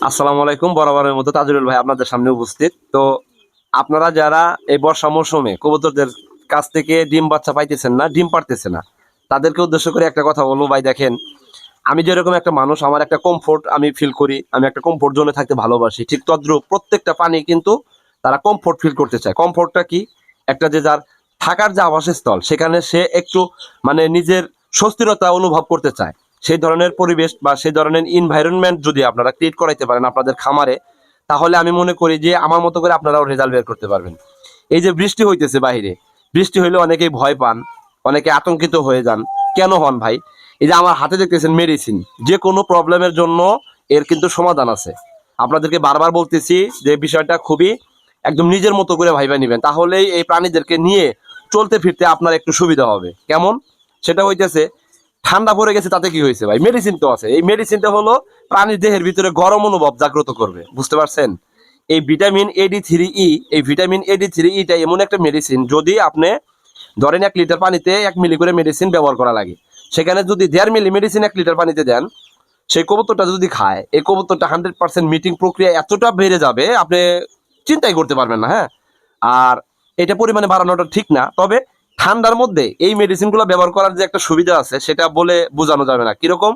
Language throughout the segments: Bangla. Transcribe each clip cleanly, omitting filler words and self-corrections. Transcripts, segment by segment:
আসসালামু আলাইকুম। বরাবরের মতো তাজুরুল ভাই আপনাদের সামনে উপস্থিত। তো আপনারা যারা এই বর্ষা মৌসুমে কবুতরদের কাছ থেকে ডিম বাচ্চা পাইতেছেন না, ডিম পারতেছে না, তাদেরকে উদ্দেশ্য করে একটা কথা বলবো। ভাই দেখেন, আমি যেরকম একটা মানুষ, আমার একটা কমফোর্ট আমি ফিল করি, আমি একটা কমফোর্ট জোনে থাকতে ভালোবাসি, ঠিক তদ্রুপ প্রত্যেকটা প্রাণী কিন্তু তারা কমফোর্ট ফিল করতে চায়। কমফোর্টটা কি? একটা যে যার থাকার যে আবাসস্থল, সেখানে সে একটু মানে নিজের স্বস্তিরতা অনুভব করতে চায়। সেই ধরনের পরিবেশ বা সেই ধরনের এনভায়রনমেন্ট যদি আপনারা ক্রিয়েট করাইতে পারেন আপনাদের খামারে, তাহলে আমি মনে করি যে আমার মতো করে আপনারাও রেজাল্ট বের করতে পারবেন। এই যে বৃষ্টি হইতেছে বাহিরে, বৃষ্টি হইলে অনেকেই ভয় পান, অনেকে আতঙ্কিত হয়ে যান। কেন হন ভাই? এই যে আমার হাতে দেখতেছেন মেডিসিন, যে কোনো প্রবলেমের জন্য এর কিন্তু সমাধান আছে। আপনাদেরকে বারবার বলতেছি যে বিষয়টা খুবই একদম নিজের মতো করে ভাইবা নিবেন, তাহলেই এই প্রাণীদেরকে নিয়ে চলতে ফিরতে আপনার একটু সুবিধা হবে। কেমন? সেটা হইতেছে, ঠান্ডা পড়ে গেছে তাতে কি হয়েছে ভাই, মেডিসিন তো আছে। এই মেডিসিনটা হলো প্রাণীর দেহের ভিতরে গরম অনুভব জাগ্রত করবে, বুঝতে পারছেন? এই ভিটামিন AD3E, এই ভিটামিন AD3E টা এমন একটা মেডিসিন, যদি আপনি ধরেন 1 লিটার পানিতে 1 মিলি করে মেডিসিন ব্যবহার করা লাগে, সেখানে যদি 1.5 মিলি মেডিসিন 1 লিটার পানিতে দেন, সেই কবুতরটা যদি খায়, এই কবুতরটা 100% মিটিং প্রক্রিয়া এতটা বেড়ে যাবে, আপনি চিন্তাই করতে পারবেন না। হ্যাঁ, আর এটা পরিমাণে বাড়ানোটা ঠিক না, তবে ঠান্ডার মধ্যে এই মেডিসিনগুলো ব্যবহার করার যে একটা সুবিধা আছে সেটা বলে বোঝানো যাবে না। কিরকম?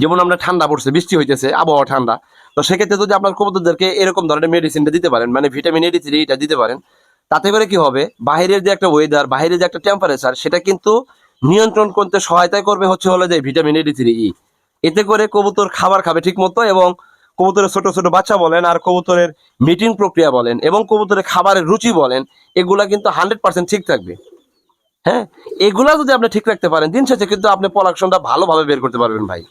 যেমন আমরা ঠান্ডা পড়ছে, বৃষ্টি হইতেছে, আবহাওয়া ঠান্ডা, তো সেক্ষেত্রে যদি আপনার কবুতরদেরকে এরকম ধরনের মেডিসিনটা দিতে পারেন, মানে ভিটামিন AD3 এটা দিতে পারেন, তাতে করে কি হবে, বাইরের যে একটা ওয়েদার, বাইরের যে একটা টেম্পারেচার, সেটা কিন্তু নিয়ন্ত্রণ করতে সহায়তা করবে হলো যে ভিটামিন AD3E। এতে করে কবুতর খাবার খাবে ঠিক মতো, এবং কবুতরের ছোট ছোট বাচ্চা বলেন, আর কবুতরের মিটিং প্রক্রিয়া বলেন, এবং কবুতরের খাবারের রুচি বলেন, এগুলা কিন্তু 100% ঠিক থাকবে। হ্যাঁ, এগুলা যদি আপনি ঠিক রাখতে পারেন, দিন শেষে কিন্তু আপনি প্রোডাকশনটা ভালোভাবে বের করতে পারবেন ভাই।